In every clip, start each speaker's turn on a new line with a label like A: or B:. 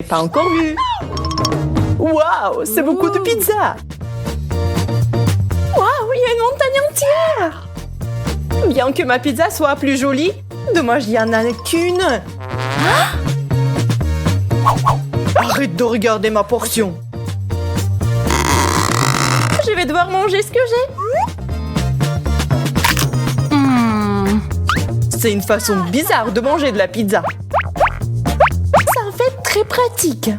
A: pas encore vu. Waouh, c'est beaucoup de pizza. Waouh, il y a une montagne entière. Bien que ma pizza soit plus jolie, dommage, il n'y en a qu'une. Arrête de regarder ma portion. Je vais devoir manger ce que j'ai. C'est une façon bizarre de manger de la pizza. C'est en fait très pratique.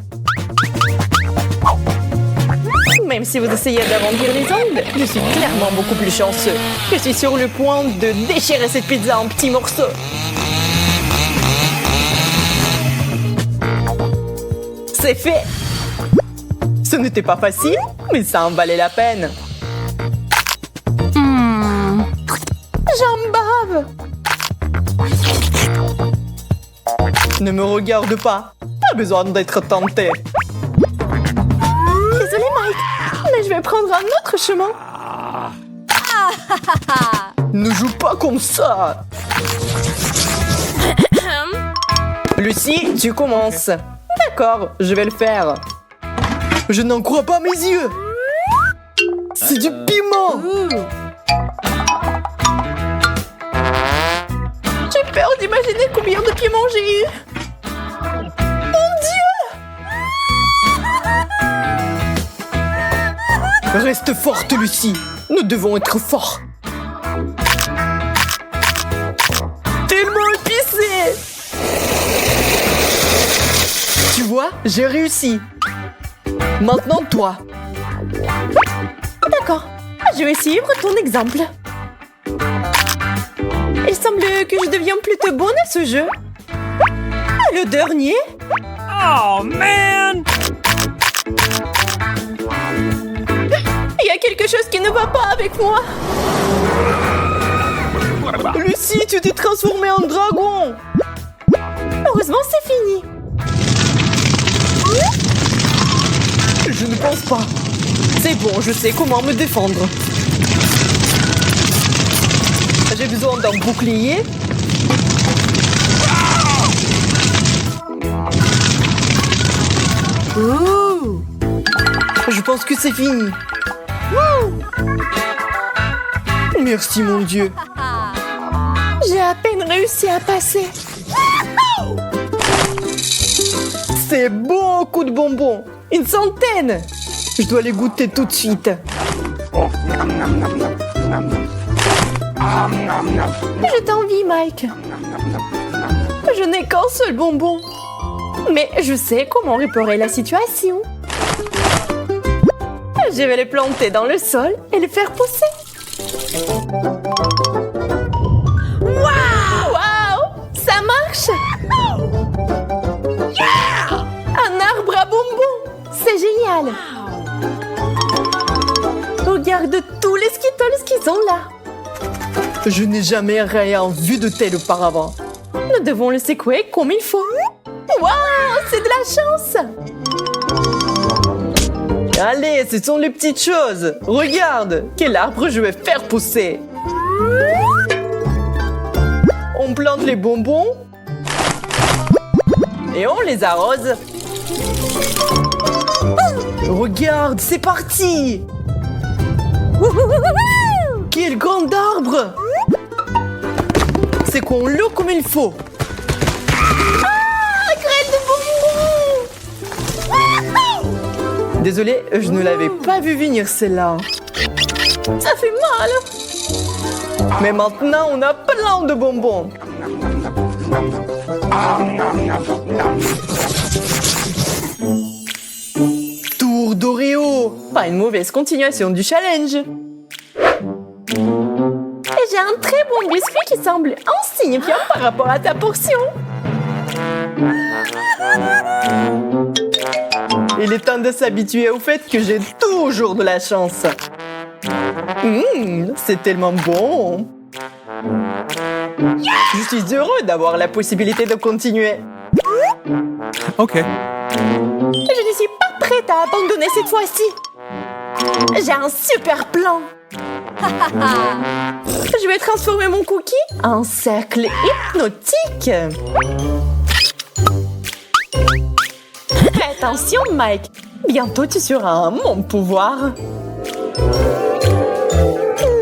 A: Même si vous essayez d'arrondir les angles, je suis clairement beaucoup plus chanceux. Je suis sur le point de déchirer cette pizza en petits morceaux. C'est fait! Ce n'était pas facile, mais ça en valait la peine. J'en bave! Ne me regarde pas. Pas besoin d'être tenté. Désolé, Mike, mais je vais prendre un autre chemin. Ne joue pas comme ça. Lucie, tu commences. D'accord, je vais le faire. Je n'en crois pas mes yeux. C'est du piment. J'ai peur d'imaginer combien de piment j'ai eu. Mon Dieu! Reste forte, Lucie. Nous devons être forts. Tellement épicé! Tu vois, j'ai réussi. Maintenant, toi. D'accord. Je vais suivre ton exemple. Il semble que je deviens plutôt bonne à ce jeu. Le dernier?
B: Oh, man!
A: Il y a quelque chose qui ne va pas avec moi. Lucie, tu t'es transformée en dragon. Heureusement, c'est fini. Je ne pense pas. C'est bon, je sais comment me défendre. J'ai besoin d'un bouclier. Ouh. Je pense que c'est fini. Ouh. Merci, mon Dieu. J'ai à peine réussi à passer. C'est beaucoup de bonbons. Une centaine. Je dois les goûter tout de suite. Je t'envie, Mike. Je n'ai qu'un seul bonbon. Mais je sais comment réparer la situation. Je vais les planter dans le sol et les faire pousser. Waouh! Ça marche! Un arbre à bonbons! C'est génial! Regarde tous les Skittles qui sont là. Je n'ai jamais rien vu de tel auparavant. Nous devons le secouer comme il faut. Waouh! C'est de la chance! Allez, ce sont les petites choses. Regarde, quel arbre je vais faire pousser. On plante les bonbons et on les arrose. Regarde, c'est parti. Quel grand arbre. C'est qu'on l'eau comme il faut. Ah, graine de bonbons. Désolée, je ne l'avais pas vu venir celle-là. Ça fait mal. Mais maintenant, on a plein de bonbons. Tour d'Oreo. Pas une mauvaise continuation du challenge. Et j'ai un très bon biscuit qui semble insignifiant par rapport à ta portion. Il est temps de s'habituer au fait que j'ai toujours de la chance. C'est tellement bon. Je suis heureux d'avoir la possibilité de continuer.
B: OK.
A: Je ne suis pas prête à abandonner cette fois-ci. J'ai un super plan. Je vais transformer mon cookie en cercle hypnotique. Attention, Mike. Bientôt, tu seras mon pouvoir.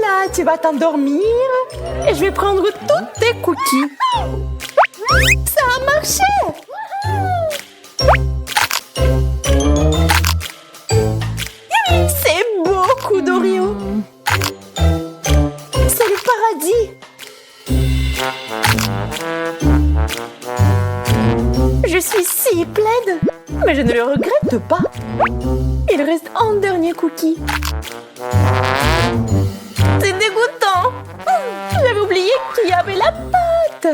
A: Là, tu vas t'endormir et je vais prendre tous tes cookies. Ça a marché! C'est beaucoup d'Oreo. C'est le paradis. Je suis si plaide, mais je ne le regrette pas. Il reste un dernier cookie. C'est dégoûtant. J'avais oublié qu'il y avait la pâte.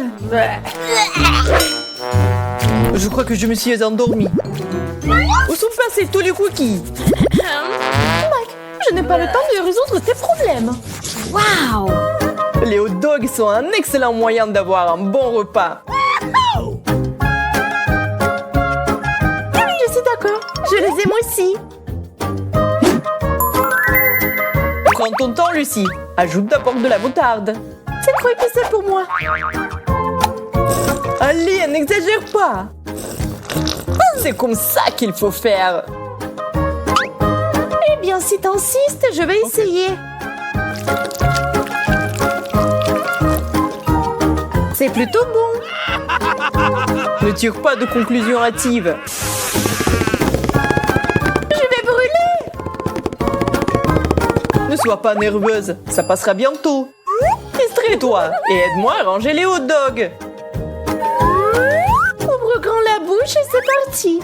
A: Je crois que je me suis endormie. Où sont passés tous les cookies? Mike, je n'ai pas le temps de résoudre tes problèmes.
C: Wow!
A: Les hot dogs sont un excellent moyen d'avoir un bon repas. Je suis d'accord, je les aime aussi. Prends ton temps, Lucie. Ajoute d'abord de la moutarde. C'est trop épicé pour moi. Allez, n'exagère pas. C'est comme ça qu'il faut faire. Eh bien, si t'insistes, je vais essayer. C'est plutôt bon. Ne tire pas de conclusion hâtive. Je vais brûler. Ne sois pas nerveuse, ça passera bientôt. Distrais-toi et aide-moi à ranger les hot dogs. Ouvre grand la bouche et c'est parti.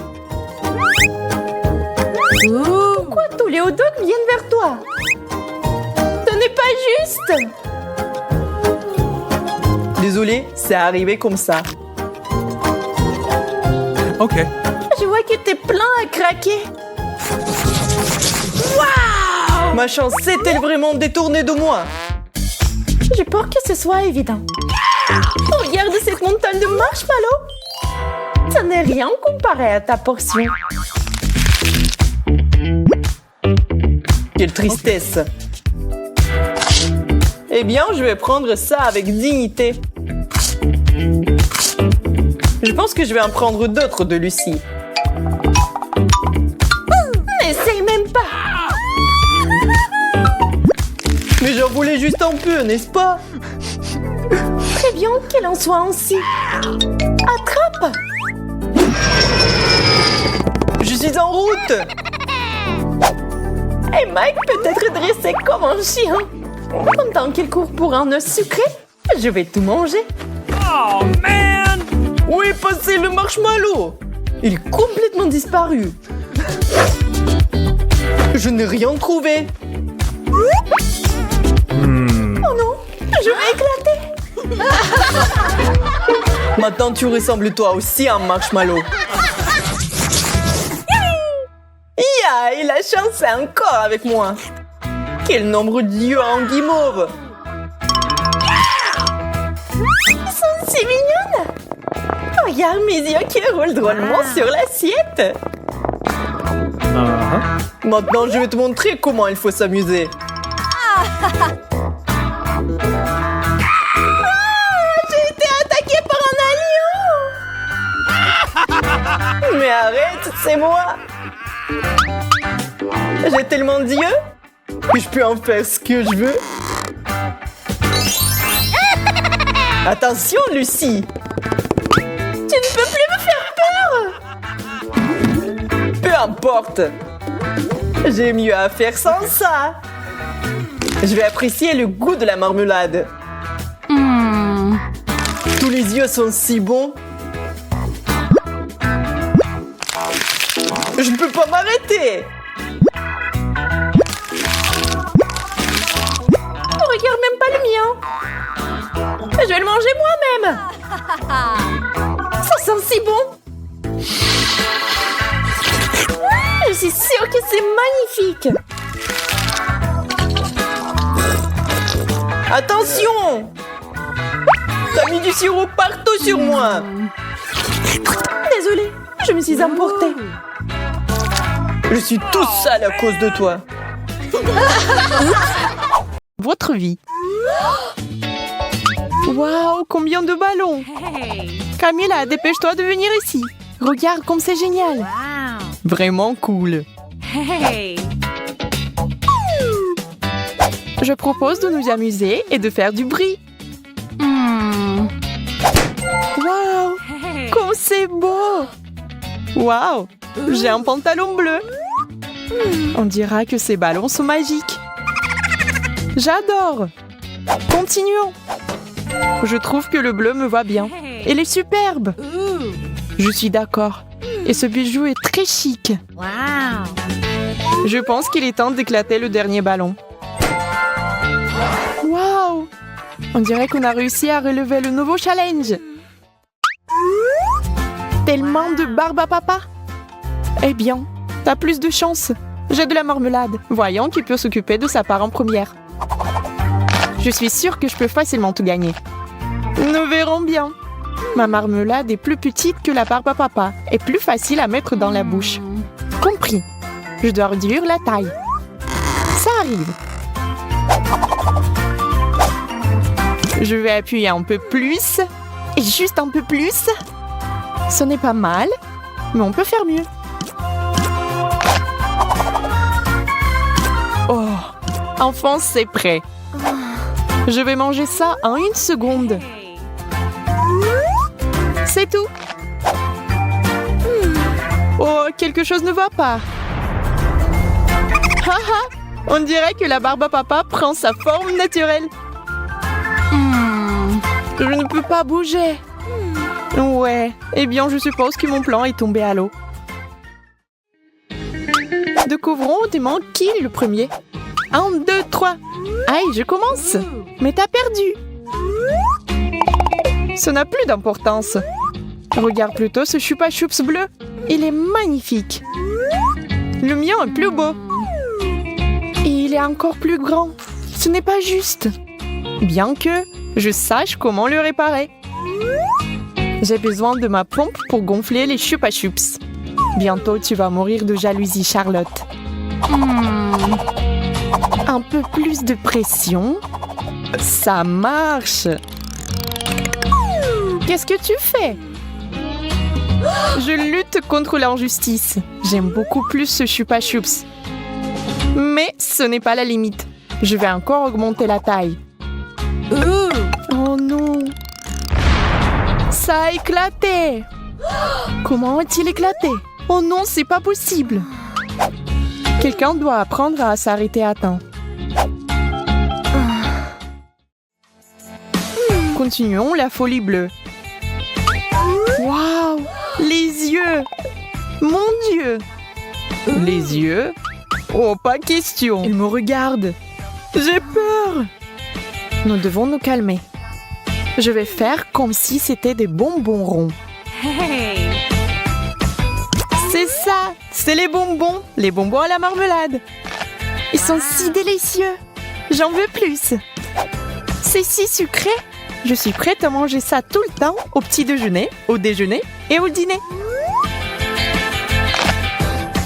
A: Pourquoi tous les hot dogs viennent vers toi? Ce n'est pas juste. Désolé, c'est arrivé comme ça.
B: Ok.
A: Je vois que t'es plein à craquer. Waouh! Ma chance s'est-elle vraiment détournée de moi? J'ai peur que ce soit évident. Regarde cette montagne de marshmallows. Ça n'est rien comparé à ta portion. Quelle tristesse. Eh bien, je vais prendre ça avec dignité. Je pense que je vais en prendre d'autres de Lucie. N'essaye même pas. Mais j'en voulais juste un peu, n'est-ce pas? Très bien qu'il en soit ainsi. Attrape. Je suis en route. Et Mike peut être dressé comme un chien. Pendant qu'il court pour un œuf sucré, je vais tout manger.
B: Oh, man!
A: Où est passé le marshmallow? Il est complètement disparu. Je n'ai rien trouvé. Oh non, je vais éclater. Maintenant, tu ressembles toi aussi à un marshmallow. Ya, et la chance est encore avec moi. Quel nombre d'yeux en guimauve. Ils sont si mignonnes. Regarde mes yeux qui roulent drôlement sur l'assiette. Maintenant, je vais te montrer comment il faut s'amuser. J'ai été attaquée par un lion. Mais arrête, c'est moi. J'ai tellement d'yeux que je peux en faire ce que je veux. Attention, Lucie. Tu ne peux plus me faire peur. Peu importe. J'ai mieux à faire sans ça. Je vais apprécier le goût de la marmelade. Tous les yeux sont si bons. Je ne peux pas m'arrêter. Regarde même pas le mien. Je vais le manger moi-même. Ça sent si bon. Je suis sûre que c'est magnifique. Attention! T'as mis du sirop partout sur moi. Désolée, je me suis emportée. Je suis tout sale à cause de toi. Votre vie. Waouh, combien de ballons! Camilla, dépêche-toi de venir ici. Regarde comme c'est génial.
C: Wow!
A: Vraiment cool.
B: Hey!
A: Je propose de nous amuser et de faire du bruit. Waouh!
B: Hey!
A: Comme c'est beau! Waouh! J'ai un pantalon bleu. On dira que ces ballons sont magiques. J'adore! Continuons. Je trouve que le bleu me va bien. Il est superbe. Je suis d'accord. Et ce bijou est très chic.
B: Wow!
A: Je pense qu'il est temps d'éclater le dernier ballon. Waouh! On dirait qu'on a réussi à relever le nouveau challenge. Tellement de barbe à papa. Eh bien, t'as plus de chance. J'ai de la marmelade. Voyons qui peut s'occuper de sa part en première. Je suis sûre que je peux facilement tout gagner. Nous verrons bien. Ma marmelade est plus petite que la barbe à papa et plus facile à mettre dans la bouche. Compris. Je dois réduire la taille. Ça arrive. Je vais appuyer un peu plus. Et juste un peu plus. Ce n'est pas mal, mais on peut faire mieux. Oh, enfin c'est prêt. Je vais manger ça en 1 seconde. C'est tout. Oh, quelque chose ne va pas. Haha, on dirait que la barbe à papa prend sa forme naturelle. Je ne peux pas bouger. Ouais, eh bien je suppose que mon plan est tombé à l'eau. Découvrons hautement qui est le premier. 1, 2, 3. Aïe, je commence. Mais t'as perdu. Ça n'a plus d'importance. Regarde plutôt ce Chupa Chups bleu. Il est magnifique. Le mien est plus beau. Et il est encore plus grand. Ce n'est pas juste. Bien que je sache comment le réparer. J'ai besoin de ma pompe pour gonfler les Chupa Chups. Bientôt, tu vas mourir de jalousie, Charlotte. Un peu plus de pression. Ça marche. Qu'est-ce que tu fais? Je lutte contre l'injustice. J'aime beaucoup plus ce Chupa Chups. Mais ce n'est pas la limite. Je vais encore augmenter la taille. Oh non! Ça a éclaté! Comment a-t-il éclaté? Oh non, c'est pas possible! Quelqu'un doit apprendre à s'arrêter à temps. Continuons la folie bleue. Waouh! Les yeux! Mon Dieu! Les yeux? Oh, pas question! Il me regarde! J'ai peur! Nous devons nous calmer. Je vais faire comme si c'était des bonbons ronds.
B: Hey!
A: C'est ça! C'est les bonbons à la marmelade. Ils sont si délicieux. J'en veux plus. C'est si sucré. Je suis prête à manger ça tout le temps, au petit déjeuner, au déjeuner et au dîner.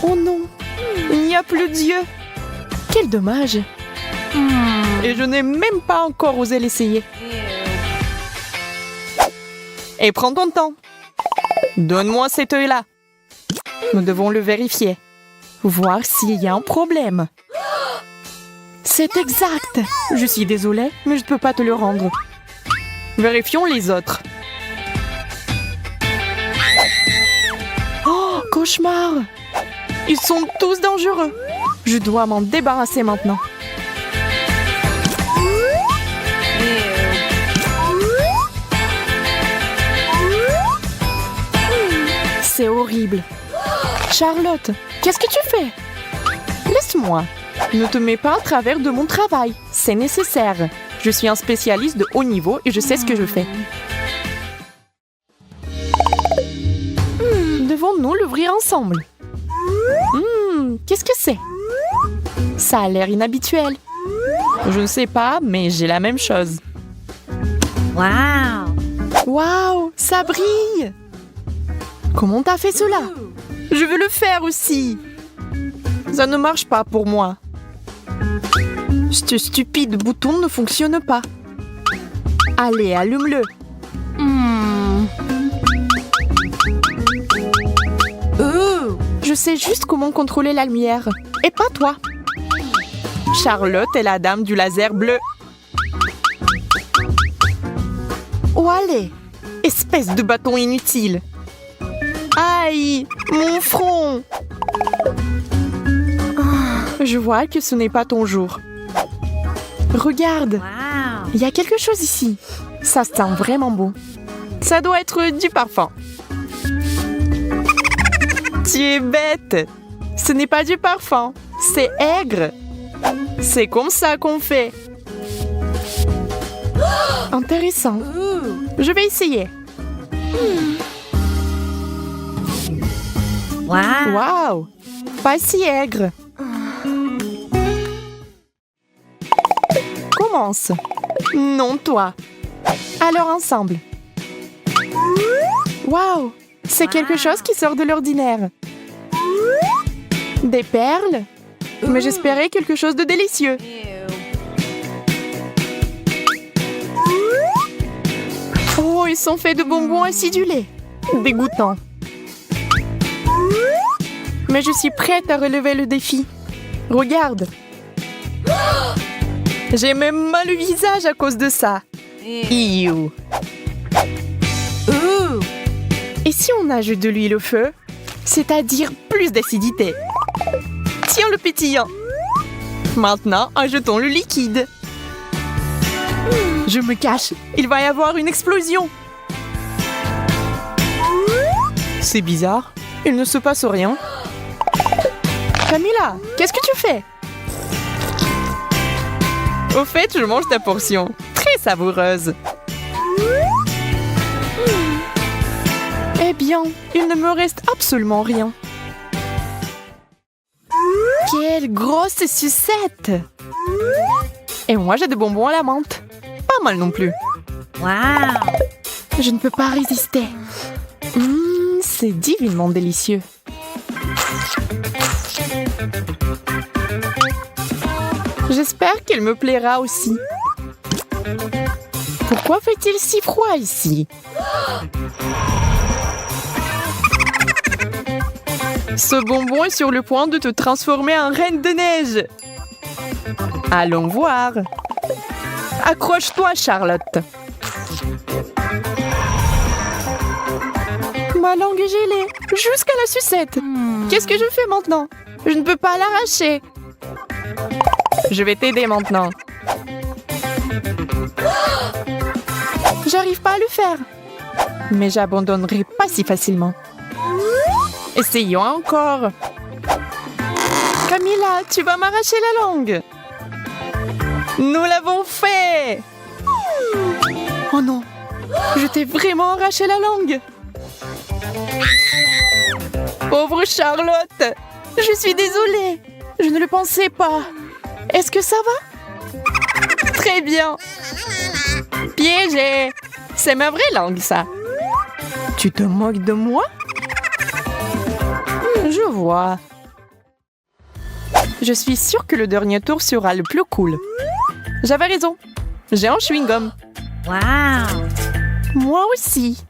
A: Oh non, il n'y a plus d'yeux. Quel dommage. Et je n'ai même pas encore osé l'essayer. Et prends ton temps. Donne-moi cet œil-là. Nous devons le vérifier. Voir s'il y a un problème. C'est exact. Je suis désolée, mais je ne peux pas te le rendre. Vérifions les autres. Oh, cauchemar! Ils sont tous dangereux. Je dois m'en débarrasser maintenant. C'est horrible. Charlotte, qu'est-ce que tu fais? Laisse-moi. Ne te mets pas à travers de mon travail. C'est nécessaire. Je suis un spécialiste de haut niveau et je sais ce que je fais. Devons-nous l'ouvrir ensemble? Qu'est-ce que c'est? Ça a l'air inhabituel. Je ne sais pas, mais j'ai la même chose.
B: Wow!
A: Waouh, ça brille! Comment t'as fait cela? Je veux le faire aussi. Ça ne marche pas pour moi. Ce stupide bouton ne fonctionne pas. Allez, allume-le. Je
C: Je sais juste comment contrôler la lumière. Et pas toi. Charlotte est la dame du laser bleu. Oh allez, espèce de bâton inutile. Aïe, mon front. Je vois que ce n'est pas ton jour. Regarde,
B: Wow.
C: il y a quelque chose ici. Ça sent vraiment bon. Ça doit être du parfum. Tu es bête. Ce n'est pas du parfum, c'est aigre. C'est comme ça qu'on fait. Intéressant. Je vais essayer.
B: Wow.
C: Waouh, pas si aigre. Commence. Non, toi. Alors ensemble. Waouh, c'est quelque chose qui sort de l'ordinaire. Des perles? Mais j'espérais quelque chose de délicieux. Oh, ils sont faits de bonbons acidulés. Dégoûtant. Mais je suis prête à relever le défi. Regarde. J'ai même mal le visage à cause de ça. Iou. Et si on ajoute de l'huile au feu, c'est-à-dire plus d'acidité? Tiens le pétillant. Maintenant, ajoutons le liquide. Je me cache. Il va y avoir une explosion. C'est bizarre. Il ne se passe rien. Camilla, qu'est-ce que tu fais? Au fait, je mange ta portion. Très savoureuse. Eh bien, il ne me reste absolument rien. Quelle grosse sucette! Et moi, j'ai des bonbons à la menthe. Pas mal non plus.
B: Wow.
C: Je ne peux pas résister. C'est divinement délicieux. J'espère qu'elle me plaira aussi. Pourquoi fait-il si froid ici? Ce bonbon est sur le point de te transformer en reine de neige. Allons voir. Accroche-toi, Charlotte. Ma langue est gelée, jusqu'à la sucette. Qu'est-ce que je fais maintenant? Je ne peux pas l'arracher. Je vais t'aider maintenant. J'arrive pas à le faire. Mais j'abandonnerai pas si facilement. Essayons encore. Camilla, tu vas m'arracher la langue. Nous l'avons fait. Oh non, je t'ai vraiment arraché la langue. Pauvre Charlotte, je suis désolée. Je ne le pensais pas. Est-ce que ça va? Très bien. Piégé. C'est ma vraie langue, ça. Tu te moques de moi? Je vois. Je suis sûre que le dernier tour sera le plus cool. J'avais raison. J'ai un chewing-gum.
B: Wow.
C: Moi aussi.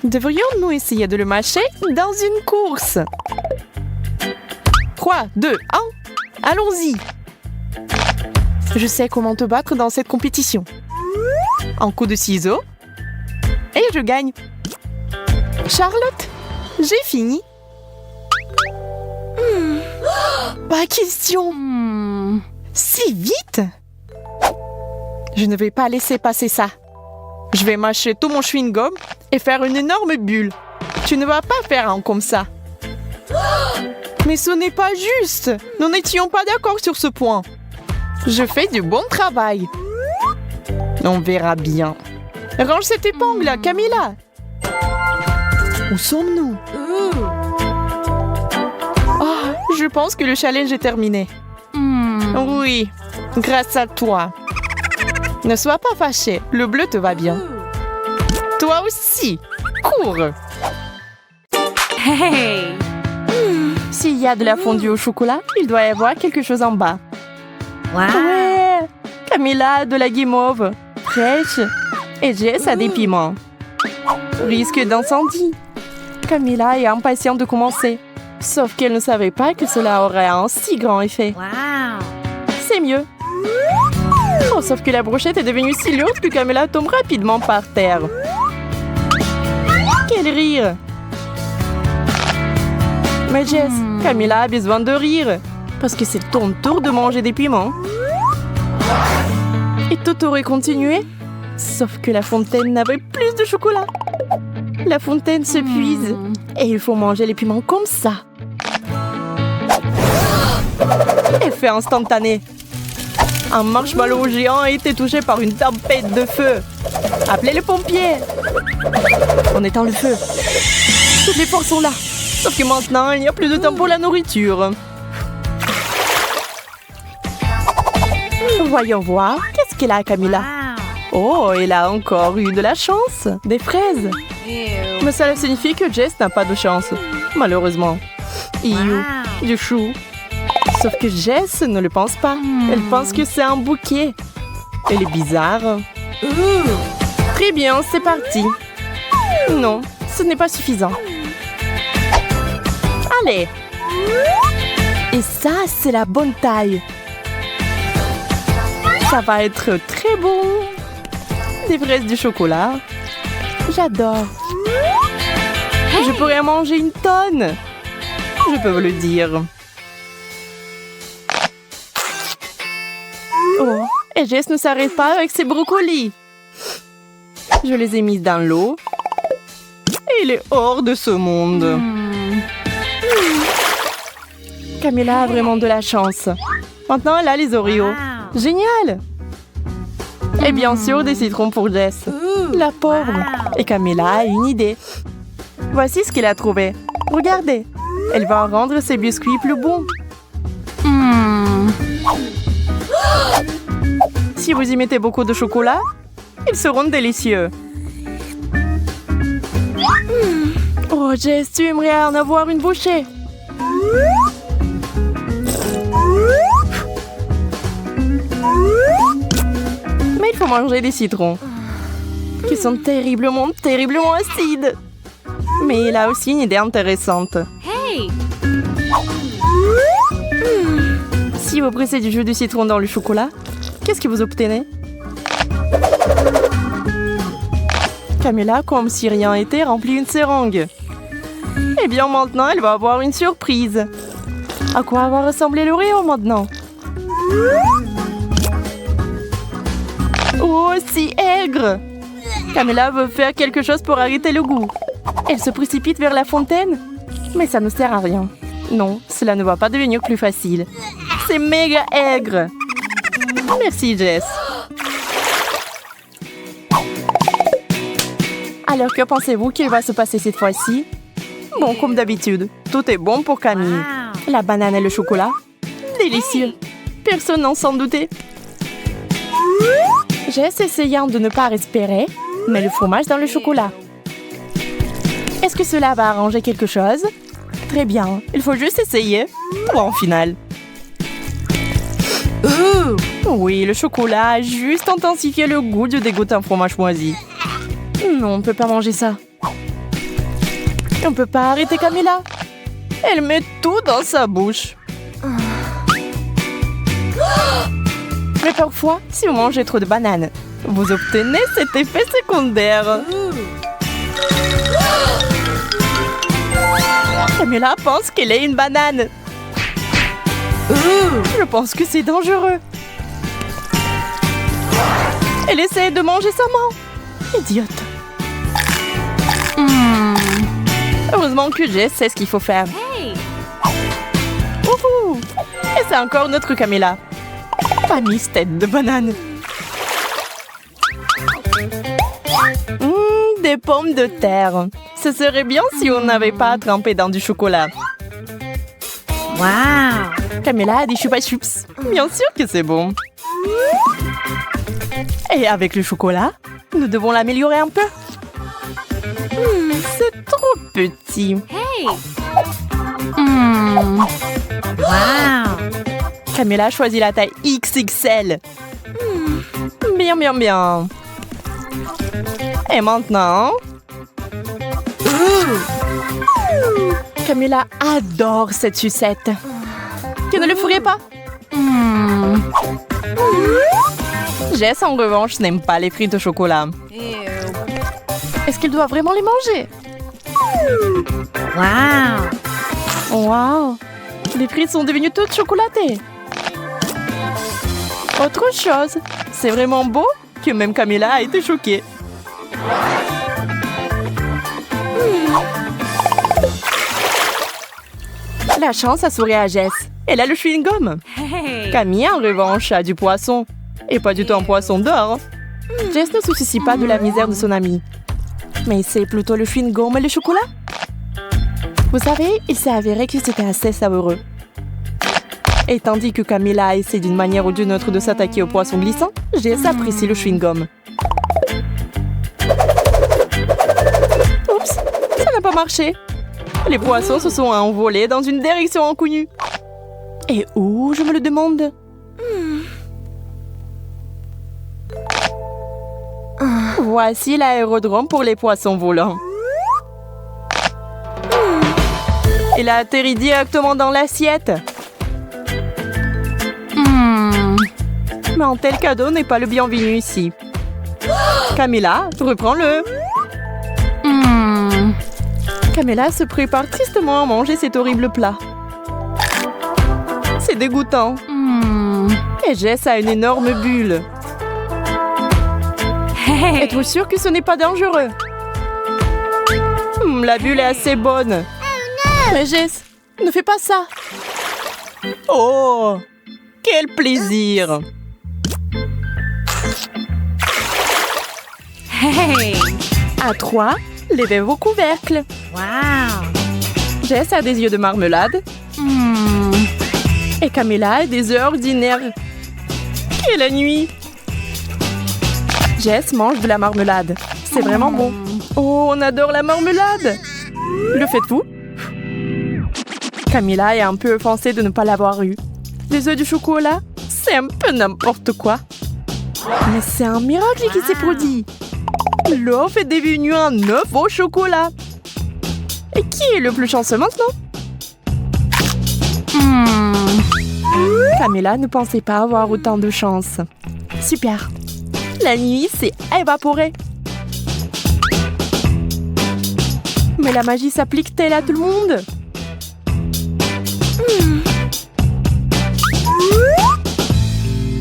C: Devrions-nous essayer de le mâcher dans une course? 3, 2, 1. Allons-y. Je sais comment te battre dans cette compétition. Un coup de ciseaux. Et je gagne. Charlotte, j'ai fini. Pas question. Si vite? Je ne vais pas laisser passer ça. Je vais mâcher tout mon chewing-gum et faire une énorme bulle. Tu ne vas pas faire un comme ça. Mais ce n'est pas juste. Nous n'étions pas d'accord sur ce point. Je fais du bon travail. On verra bien. Range cette épingle, Camilla. Où sommes-nous? Oh, je pense que le challenge est terminé. Oui, grâce à toi. Ne sois pas fâché, le bleu te va bien. Toi aussi, cours.
B: Hey.
C: S'il y a de la fondue au chocolat, il doit y avoir quelque chose en bas.
B: Wow.
C: Ouais, Camilla a de la guimauve, fraîche, et Jess a des piments. Risque d'incendie. Camilla est impatiente de commencer. Sauf qu'elle ne savait pas que cela aurait un si grand effet.
B: Wow.
C: C'est mieux. Oh, sauf que la brochette est devenue si lourde que Camilla tombe rapidement par terre. Quel rire! Mais Jess, Camilla a besoin de rire. Parce que c'est ton tour de manger des piments. Et tout aurait continué. Sauf que la fontaine n'avait plus de chocolat. La fontaine se puise. Et il faut manger les piments comme ça. Effet instantané. Un marshmallow géant a été touché par une tempête de feu. Appelez les pompiers. On éteint le feu. Toutes les forces sont là. Sauf que maintenant, il n'y a plus de temps pour la nourriture. Voyons voir. Qu'est-ce qu'elle a, Camilla? Oh, elle a encore eu de la chance. Des fraises. Mais cela signifie que Jess n'a pas de chance. Malheureusement. Iou, du chou. Sauf que Jess ne le pense pas. Elle pense que c'est un bouquet. Elle est bizarre. Très bien, c'est parti. Non, ce n'est pas suffisant. Allez. Et ça, c'est la bonne taille. Ça va être très bon. Des fraises du chocolat. J'adore. Je pourrais en manger une tonne. Je peux vous le dire. Oh, et Jess ne s'arrête pas avec ses brocolis. Je les ai mises dans l'eau. Et il est hors de ce monde. Camilla a vraiment de la chance. Maintenant, elle a les Oreos. Génial! Et bien sûr, des citrons pour Jess. La pauvre. Et Camilla a une idée. Voici ce qu'elle a trouvé. Regardez. Elle va rendre ses biscuits plus bons. Si vous y mettez beaucoup de chocolat, ils seront délicieux. Oh, Jess, tu aimerais en avoir une bouchée. Mais il faut manger des citrons, qui sont terriblement acides. Mais il a aussi une idée intéressante.
B: Hey!
C: Si vous pressez du jus de citron dans le chocolat, qu'est-ce que vous obtenez? Camilla, comme si rien n'était, remplit une seringue. Eh bien, maintenant, elle va avoir une surprise. À quoi va ressembler l'Oreo maintenant? Oh, si aigre! Camilla veut faire quelque chose pour arrêter le goût. Elle se précipite vers la fontaine, mais ça ne sert à rien. Non, cela ne va pas devenir plus facile. C'est méga aigre! Merci, Jess. Alors, que pensez-vous qu'il va se passer cette fois-ci? Bon, comme d'habitude, tout est bon pour Camille. La banane et le chocolat, délicieux. Personne n'en s'en doutait. Jess, essayant de ne pas respirer, met le fromage dans le chocolat. Est-ce que cela va arranger quelque chose? Très bien, il faut juste essayer. Bon, final. Oui, le chocolat a juste intensifié le goût du dégoûtant fromage moisi. Non, on ne peut pas manger ça. On ne peut pas arrêter Camilla. Elle met tout dans sa bouche. Mais parfois, si vous mangez trop de bananes, vous obtenez cet effet secondaire. Camilla pense qu'elle est une banane. Je pense que c'est dangereux. Elle essaie de manger sa main. Idiote. Heureusement que Jess sait ce qu'il faut faire. Wouhou! Et c'est encore notre Camilla. Famille tête de banane. Des pommes de terre. Ce serait bien si on n'avait pas trempé dans du chocolat.
B: Wow!
C: Camilla a des chupa chups. Bien sûr que c'est bon. Et avec le chocolat, nous devons l'améliorer un peu. C'est trop petit.
B: Hey! Wow!
C: Camilla a choisi la taille XXL. Bien, bien, bien. Et maintenant, Camilla adore cette sucette. Que ne le ferait pas? Jess, en revanche, n'aime pas les frites au chocolat. Est-ce qu'elle doit vraiment les manger?
B: Wow.
C: Wow! Les frites sont devenues toutes chocolatées. Autre chose, c'est vraiment beau que même Camilla a été choquée. La chance a souri à Jess. Elle a le chewing-gum. Camille, en revanche, a du poisson. Et pas du tout un poisson d'or. Jess ne se soucie pas de la misère de son amie. Mais c'est plutôt le chewing-gum et le chocolat. Vous savez, il s'est avéré que c'était assez savoureux. Et tandis que Camilla essaie d'une manière ou d'une autre de s'attaquer au poisson glissant, Jess apprécie le chewing-gum. Oups, ça n'a pas marché. Les poissons se sont envolés dans une direction inconnue. Et où, je me le demande? Voici l'aérodrome pour les poissons volants. Il a atterri directement dans l'assiette. Mais un tel cadeau n'est pas le bienvenu ici. Camilla, reprends-le. Camilla se prépare tristement à manger cet horrible plat. C'est dégoûtant. Et Jess a une énorme bulle. Êtes-vous sûr que ce n'est pas dangereux? La bulle est assez bonne. Mais Jess, ne fais pas ça. Oh, quel plaisir. À 3, levez vos couvercles.
B: Wow.
C: Jess a des yeux de marmelade. Et Camilla a des œufs ordinaires. Quelle nuit! Jess mange de la marmelade. C'est vraiment bon. Oh, on adore la marmelade! Le faites-vous? Camilla est un peu offensée de ne pas l'avoir eu. Des œufs du chocolat, c'est un peu n'importe quoi. Mais c'est un miracle qui s'est produit. L'œuf est devenu un œuf au chocolat. Et qui est le plus chanceux maintenant? Camilla ne pensait pas avoir autant de chance. Super. La nuit s'est évaporée. Mais la magie s'applique-t-elle à tout le monde?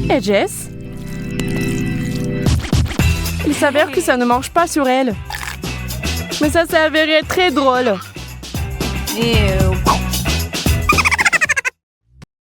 C: Et Jess? Il s'avère que ça ne marche pas sur elle. Mais ça s'est avéré très drôle.